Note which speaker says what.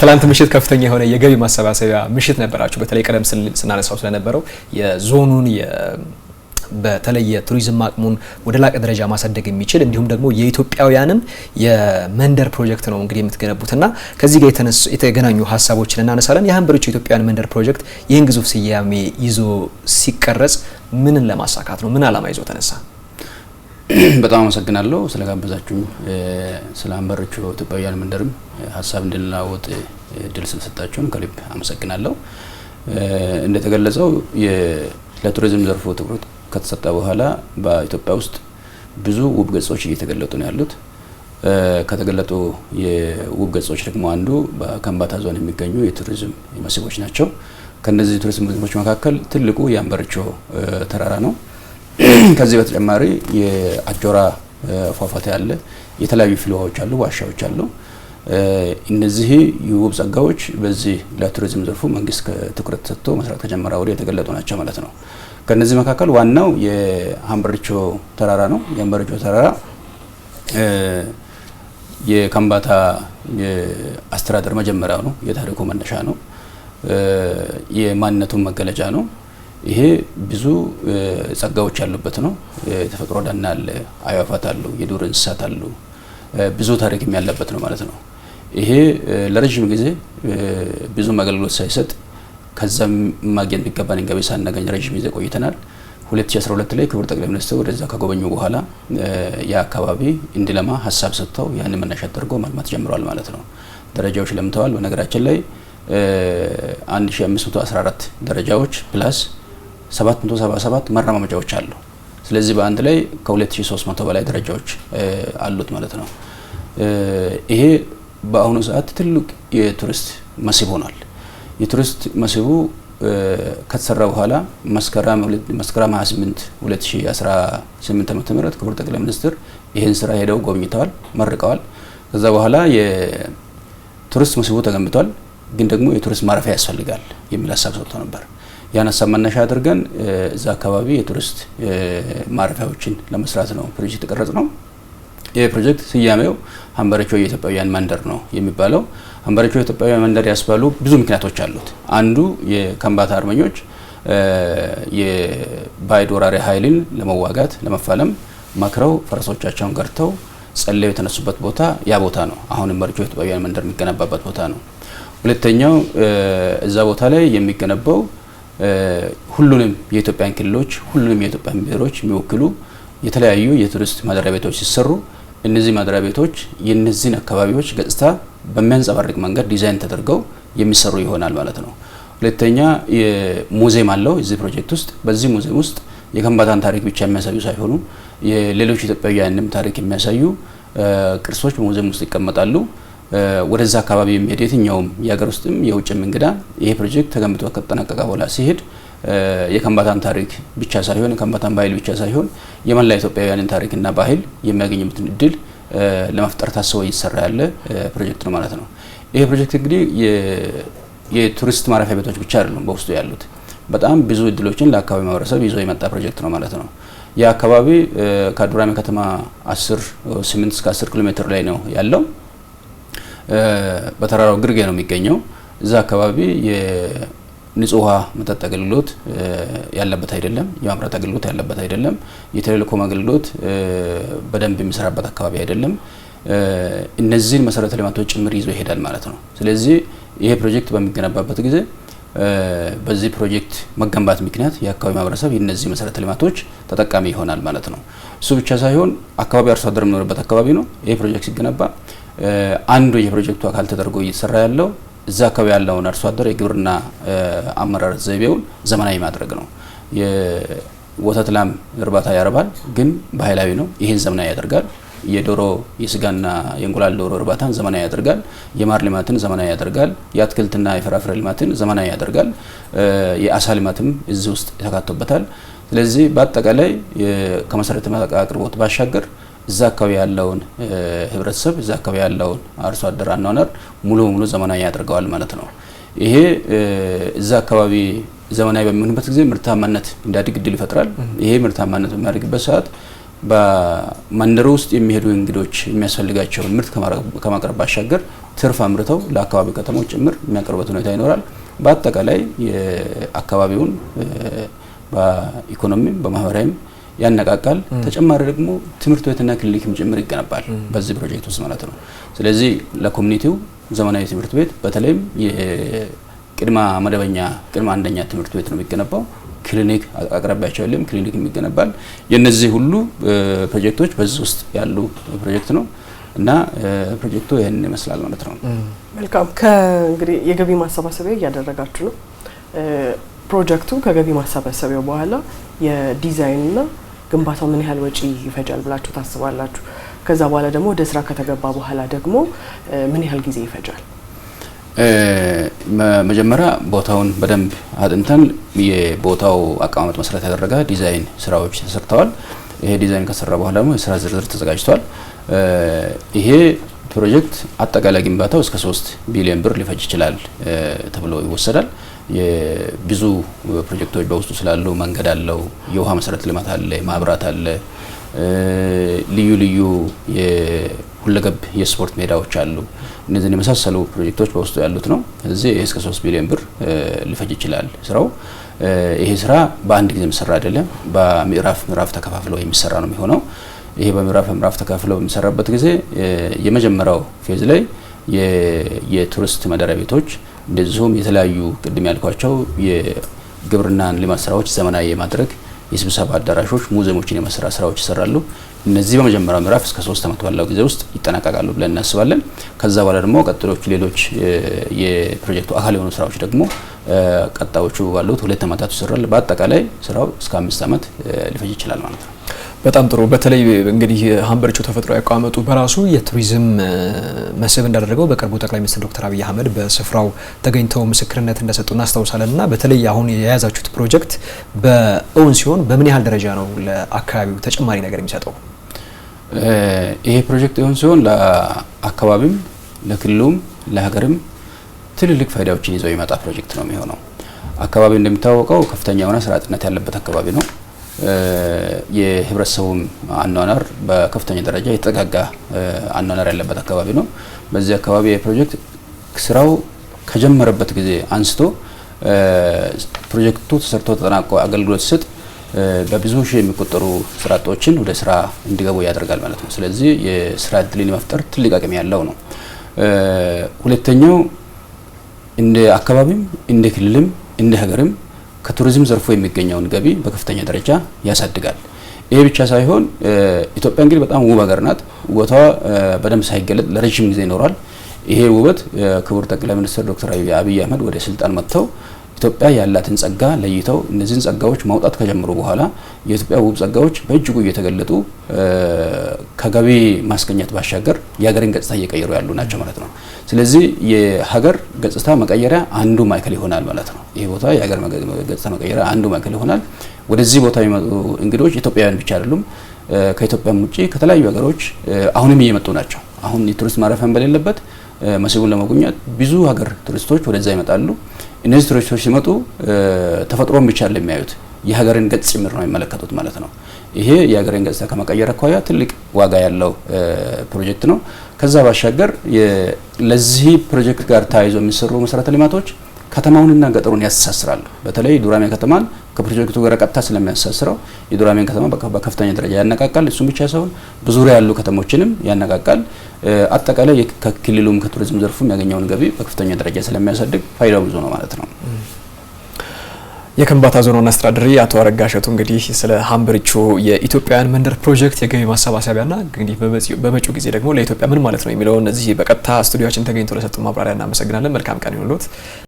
Speaker 1: ትላንት ምሽት ከፍተኛ የሆነ የገቢ ማሰባሰቢያ ምሽት ነበራችሁ። በተለይ ቀደም ስናነሳው ስለነበረው የዞኑን በተለይ የቱሪዝም አቅሙን ወደ ላቀ ደረጃ ማሳደግ የሚችል እንዲሁም ደግሞ የኢትዮጵያውያንን የመንደር ፕሮጀክት ነው እንግዲህ የምትገነቡትና ከዚህ ጋር የተገናኙ ሀሳቦችን እናነሳለን። የሀምበሪቾ የኢትዮጵያውያን መንደር ፕሮጀክት ይህን ግዙፍ ስያሜ ይዞ ሲቀረጽ ምንን ለማሳካት ነው? ምን ዓላማ ይዞ ተነሳ?
Speaker 2: በጣም አመሰግናለሁ ስለጋበዛችሁ። ስለ ሀምበሪቾ ኢትዮጵያውያን መንደርም ሀሳብ እንድንለዋወጥ እድል ስለሰጣችሁን ከልብ አመሰግናለሁ። እንደተገለጸው ለቱሪዝም ዘርፉ ትኩረት ከተሰጠ በኋላ በኢትዮጵያ ውስጥ ብዙ ውብ ገጾች እየተገለጡ ነው ያሉት። ከተገለጡ የውብ ገጾች ደግሞ አንዱ በከምባታ ዞን የሚገኙ የቱሪዝም መስህቦች ናቸው። ከነዚህ የቱሪዝም መስህቦች መካከል ትልቁ የሀምበሪቾ ተራራ ነው። ከዚህ በተጨማሪ የአጆራ ፏፏቴ አለ። የተለያዩ ፍልውሃዎች አሉ፣ ዋሻዎች አሉ። እነዚህ የውብ ጸጋዎች በዚህ ለቱሪዝም ዘርፉ መንግስት ትኩረት ሰጥቶ መስራት ከጀመረ ወዲህ የተገለጡ ናቸው ማለት ነው። ከነዚህ መካከል ዋናው የሀምበሪቾ ተራራ ነው። የሀምበሪቾ ተራራ የከምባታ የአስተዳደር መጀመሪያው ነው። የታሪኩ መነሻ ነው። የማንነቱ መገለጫ ነው። ይሄ ብዙ ጸጋዎች ያሉበት ነው። የተፈጥሮ ደን አለ፣ አዕዋፋት አሉ፣ የዱር እንስሳት አሉ። ብዙ ታሪክም ያለበት ነው ማለት ነው። ይሄ ለረጅም ጊዜ ብዙ አገልግሎት ሳይሰጥ ከዛም ማግኘት ቢገባን ገቢ ሳናገኝ ረጅም ጊዜ ቆይተናል። 2012 ላይ ክቡር ጠቅላይ ሚኒስትሩ ወደዛ ከጎበኙ በኋላ ያ አካባቢ እንዲለማ ሀሳብ ሰጥተው ያን መነሻ አድርገው ማልማት ጀምረዋል ማለት ነው። ደረጃዎች ለምተዋል። በነገራችን ላይ 1514 ደረጃዎች ፕላስ 777 መረማመጃዎች አሉ። ስለዚህ በአንድ ላይ ከ2300 በላይ ደረጃዎች አሉት ማለት ነው። ይሄ በአሁኑ ሰዓት ትልቅ የቱሪስት መስህብ ሆኗል። የቱሪስት መስህቡ ከተሰራ በኋላ መስከረም 28 2018 ዓ.ም ክቡር ጠቅላይ ሚኒስትር ይህን ስራ ሄደው ጎብኝተዋል፣ መርቀዋል። ከዛ በኋላ የቱሪስት መስህቡ ተገንብቷል፣ ግን ደግሞ የቱሪስት ማረፊያ ያስፈልጋል የሚል ሀሳብ ሰጥቶ ነበር። ያን ሀሳብ መነሻ አድርገን እዛ አካባቢ የቱሪስት ማረፊያዎችን ለመስራት ነው ፕሮጀክት የተቀረጽ ነው። ይህ ፕሮጀክት ስያሜው ሀምበሪቾ የኢትዮጵያውያን መንደር ነው የሚባለው። ሀምበሪቾ የኢትዮጵያውያን መንደር ያስባሉ ብዙ ምክንያቶች አሉት። አንዱ የከምባታ አርበኞች የባዕድ ወራሪ ኃይልን ለመዋጋት ለመፋለም መክረው ፈረሶቻቸውን ገርተው ጸልየው የተነሱበት ቦታ ያ ቦታ ነው። አሁን ሀምበሪቾ የኢትዮጵያውያን መንደር የሚገነባበት ቦታ ነው። ሁለተኛው እዛ ቦታ ላይ የሚገነባው ሁሉንም የኢትዮጵያን ክልሎች ሁሉንም የኢትዮጵያን ብሔሮች የሚወክሉ የተለያዩ የቱሪስት ማደሪያ ቤቶች ሲሰሩ እነዚህ ማደሪያ ቤቶች የነዚህን አካባቢዎች ገጽታ በሚያንጸባርቅ መንገድ ዲዛይን ተደርገው የሚሰሩ ይሆናል ማለት ነው። ሁለተኛ የሙዚየም አለው እዚህ ፕሮጀክት ውስጥ። በዚህ ሙዚየም ውስጥ የከምባታን ታሪክ ብቻ የሚያሳዩ ሳይሆኑ የሌሎች ኢትዮጵያውያንም ታሪክ የሚያሳዩ ቅርሶች በሙዚየም ውስጥ ይቀመጣሉ። ወደዛ አካባቢ የሚሄድ የትኛውም የሀገር ውስጥም የውጭም እንግዳ ይሄ ፕሮጀክት ተገንብቶ ከተጠናቀቀ በኋላ ሲሄድ የከምባታን ታሪክ ብቻ ሳይሆን የከምባታን ባህል ብቻ ሳይሆን የመላ ኢትዮጵያውያንን ታሪክና ባህል የሚያገኙበትን እድል ለመፍጠር ታስቦ እየተሰራ ያለ ፕሮጀክት ነው ማለት ነው። ይሄ ፕሮጀክት እንግዲህ የቱሪስት ማረፊያ ቤቶች ብቻ አይደሉም በውስጡ ያሉት፣ በጣም ብዙ እድሎችን ለአካባቢ ማህበረሰብ ይዞ የመጣ ፕሮጀክት ነው ማለት ነው። ያ አካባቢ ከዱራሜ ከተማ 8 እስከ 10 ኪሎ ሜትር ላይ ነው ያለው። በተራራው ግርጌ ነው የሚገኘው። እዛ አካባቢ የንጹህ ውሃ መጠጥ አገልግሎት ያለበት አይደለም፣ የማብራት አገልግሎት ያለበት አይደለም፣ የቴሌኮም አገልግሎት በደንብ የሚሰራበት አካባቢ አይደለም። እነዚህን መሰረተ ልማቶች ጭምር ይዞ ይሄዳል ማለት ነው። ስለዚህ ይሄ ፕሮጀክት በሚገነባበት ጊዜ በዚህ ፕሮጀክት መገንባት ምክንያት የአካባቢ ማህበረሰብ የነዚህ መሰረተ ልማቶች ተጠቃሚ ይሆናል ማለት ነው። እሱ ብቻ ሳይሆን አካባቢ አርሶ አደር የሚኖርበት አካባቢ ነው። ይሄ ፕሮጀክት ሲገነባ አንዱ የፕሮጀክቱ አካል ተደርጎ እየተሰራ ያለው እዛ አካባቢ ያለውን አርሶ አደር የግብርና አመራረት ዘይቤውን ዘመናዊ ማድረግ ነው። የወተት ላም እርባታ ያረባል፣ ግን ባህላዊ ነው። ይሄን ዘመናዊ ያደርጋል። የዶሮ የስጋና የእንቁላል ዶሮ እርባታን ዘመናዊ ያደርጋል። የማር ልማትን ዘመናዊ ያደርጋል። የአትክልትና የፍራፍሬ ልማትን ዘመናዊ ያደርጋል። የአሳ ልማትም እዚህ ውስጥ ተካቶበታል። ስለዚህ በአጠቃላይ ከመሰረተ ልማት አቅርቦት ባሻገር እዛ አካባቢ ያለውን ህብረተሰብ እዛ አካባቢ ያለውን አርሶ አደር አኗኗር ሙሉ በሙሉ ዘመናዊ ያደርገዋል ማለት ነው። ይሄ እዛ አካባቢ ዘመናዊ በሚሆንበት ጊዜ ምርታማነት እንዲያድግ እድል ይፈጥራል። ይሄ ምርታማነት በሚያድግበት ሰዓት በመንደሩ ውስጥ የሚሄዱ እንግዶች የሚያስፈልጋቸውን ምርት ከማቅረብ ባሻገር ትርፍ አምርተው ለአካባቢ ከተሞች ጭምር የሚያቀርቡበት ሁኔታ ይኖራል። በአጠቃላይ የአካባቢውን በኢኮኖሚም በማህበራዊም ያነቃቃል። ተጨማሪ ደግሞ ትምህርት ቤትና ክሊኒክም ጭምር ይገነባል በዚህ ፕሮጀክት ውስጥ ማለት ነው። ስለዚህ ለኮሚኒቲው ዘመናዊ ትምህርት ቤት በተለይም የቅድመ መደበኛ ቅድመ አንደኛ ትምህርት ቤት ነው የሚገነባው። ክሊኒክ አቅራቢያቸው ያለም ክሊኒክ የሚገነባል። የነዚህ ሁሉ ፕሮጀክቶች በዚህ ውስጥ ያሉ ፕሮጀክት ነው እና ፕሮጀክቱ ይሄን ይመስላል ማለት ነው።
Speaker 3: መልካም። ከእንግዲህ የገቢ ማሰባሰቢያ እያደረጋችሁ ነው። ፕሮጀክቱ ከገቢ ማሰባሰቢያው በኋላ የዲዛይንና ግንባታው ምን ያህል ወጪ ይፈጃል ብላችሁ ታስባላችሁ? ከዛ በኋላ ደግሞ ወደ ስራ ከተገባ በኋላ ደግሞ ምን ያህል ጊዜ ይፈጃል?
Speaker 2: መጀመሪያ ቦታውን በደንብ አጥንተን የቦታው አቀማመጥ መሰረት ያደረገ ዲዛይን ስራዎች ተሰርተዋል። ይሄ ዲዛይን ከሰራ በኋላ ደግሞ የስራ ዝርዝር ተዘጋጅቷል። ይሄ ፕሮጀክት አጠቃላይ ግንባታው እስከ 3 ቢሊዮን ብር ሊፈጅ ይችላል ተብሎ ይወሰዳል። የብዙ ፕሮጀክቶች በውስጡ ስላሉ መንገድ አለው፣ የውሃ መሰረተ ልማት አለ፣ ማብራት አለ፣ ልዩ ልዩ የሁለገብ የስፖርት ሜዳዎች አሉ። እነዚህን የመሳሰሉ ፕሮጀክቶች በውስጡ ያሉት ነው። ስለዚህ እስከ 3 ቢሊዮን ብር ሊፈጅ ይችላል ስራው። ይሄ ስራ በአንድ ጊዜ የሚሰራ አይደለም፣ በምዕራፍ ተከፋፍሎ የሚሰራ ነው የሚሆነው። ይሄ በምዕራፍ ተከፋፍሎ በሚሰራበት ጊዜ የመጀመሪያው ፌዝ ላይ የቱሪስት ማደሪያ ቤቶች እንደዚሁም የተለያዩ ቅድም ያልኳቸው የግብርናን ልማት ስራዎች ዘመናዊ የማድረግ የስብሰባ አዳራሾች፣ ሙዚየሞችን የመስራት ስራዎች ይሰራሉ። እነዚህ በመጀመሪያው ምዕራፍ እስከ 3 ዓመት ባለው ጊዜ ውስጥ ይጠናቀቃሉ ብለን እናስባለን። ከዛ በኋላ ደግሞ ቀጥሎቹ ሌሎች የፕሮጀክቱ አካል የሆኑ ስራዎች ደግሞ ቀጣዮቹ ባሉት 2 ዓመታት ይሰራል። በአጠቃላይ ስራው እስከ 5 ዓመት ሊፈጅ ይችላል ማለት ነው።
Speaker 1: በጣም ጥሩ። በተለይ እንግዲህ ሀምበሪቾ ተፈጥሯዊ አቀማመጡ በራሱ የቱሪዝም መስህብ እንዳደረገው በቅርቡ ጠቅላይ ሚኒስትር ዶክተር አብይ አህመድ በስፍራው ተገኝተው ምስክርነት እንደሰጡ እናስታውሳለንና በተለይ አሁን የያዛችሁት ፕሮጀክት በእውን ሲሆን በምን ያህል ደረጃ ነው ለአካባቢው ተጨማሪ ነገር የሚሰጠው?
Speaker 2: ይሄ ፕሮጀክት እውን ሲሆን ለአካባቢም ለክልሉም ለሀገርም ትልልቅ ፋይዳዎችን ይዘው የመጣ ፕሮጀክት ነው የሚሆነው። አካባቢው እንደሚታወቀው ከፍተኛ የሆነ ስራ አጥነት ያለበት አካባቢ ነው። የህብረተሰቡም አኗኗር በከፍተኛ ደረጃ የተጠጋጋ አኗኗር ያለበት አካባቢ ነው። በዚህ አካባቢ የፕሮጀክት ስራው ከጀመረበት ጊዜ አንስቶ ፕሮጀክቱ ተሰርቶ ተጠናቆ አገልግሎት ሲሰጥ በብዙ ሺህ የሚቆጠሩ ስራ አጦችን ወደ ስራ እንዲገቡ ያደርጋል ማለት ነው። ስለዚህ የስራ እድልን መፍጠር ትልቅ አቅም ያለው ነው። ሁለተኛው እንደ አካባቢም እንደ ክልልም እንደ ሀገርም ከቱሪዝም ዘርፎ የሚገኘውን ገቢ በከፍተኛ ደረጃ ያሳድጋል። ይሄ ብቻ ሳይሆን ኢትዮጵያ እንግዲህ በጣም ውብ ሀገር ናት። ውበቷ በደንብ ሳይገለጥ ለረጅም ጊዜ ይኖራል። ይሄ ውበት ክቡር ጠቅላይ ሚኒስትር ዶክተር አብይ አህመድ ወደ ስልጣን መጥተው ኢትዮጵያ ያላትን ጸጋ ለይተው እነዚህን ጸጋዎች ማውጣት ከጀመሩ በኋላ የኢትዮጵያ ውብ ጸጋዎች በእጅጉ እየተገለጡ ከገቢ ማስገኘት ባሻገር የሀገርን ገጽታ እየቀየሩ ያሉ ናቸው ማለት ነው። ስለዚህ የሀገር ገጽታ መቀየሪያ አንዱ ማዕከል ይሆናል ማለት ነው። ይሄ ቦታ የሀገር ገጽታ መቀየሪያ አንዱ ማዕከል ይሆናል። ወደዚህ ቦታ የሚመጡ እንግዶች ኢትዮጵያውያን ብቻ አይደሉም። ከኢትዮጵያም ውጪ ከተለያዩ ሀገሮች አሁንም እየመጡ ናቸው። አሁን የቱሪስት ማረፊያ በሌለበት መስህቡን ለመጎብኘት ብዙ ሀገር ቱሪስቶች ወደዛ ይመጣሉ። እነዚህ ቱሪስቶች ሲመጡ ተፈጥሮን ብቻ ለሚያዩት የሀገርን ገጽ ጭምር ነው የሚመለከቱት ማለት ነው። ይሄ የሀገርን ገጽታ ከመቀየር አኳያ ትልቅ ዋጋ ያለው ፕሮጀክት ነው። ከዛ ባሻገር ለዚህ ፕሮጀክት ጋር ተያይዞ የሚሰሩ መሰረተ ልማቶች ከተማውንና ገጠሩን ያስተሳስራሉ። በተለይ ዱራሜ ከተማን ከፕሮጀክቱ ጋር ቀጥታ ስለሚያስተሳስረው የዱራሜን ከተማ በከፍተኛ ደረጃ ያነቃቃል። እሱም ብቻ ሳይሆን በዙሪያ ያሉ ከተሞችንም ያነቃቃል። አጠቃላይ ከክልሉም ከቱሪዝም ዘርፉ የሚያገኘውን ገቢ በከፍተኛ ደረጃ ስለሚያሳድግ ፋይዳው ብዙ ነው ማለት ነው።
Speaker 1: የከምባታ ዞን ዋና አስተዳዳሪ አቶ አረጋ እሸቱ እንግዲህ ስለ ሀምበሪቾ የኢትዮጵያውያን መንደር ፕሮጀክት የገቢ ማሰባሰቢያና እንግዲህ በመጪው ጊዜ ደግሞ ለኢትዮጵያ ምን ማለት ነው የሚለውን እዚህ በቀጥታ ስቱዲዮአችን ተገኝቶ ለሰጡ ማብራሪያ እናመሰግናለን። መልካም ቀን ይሁንልዎት።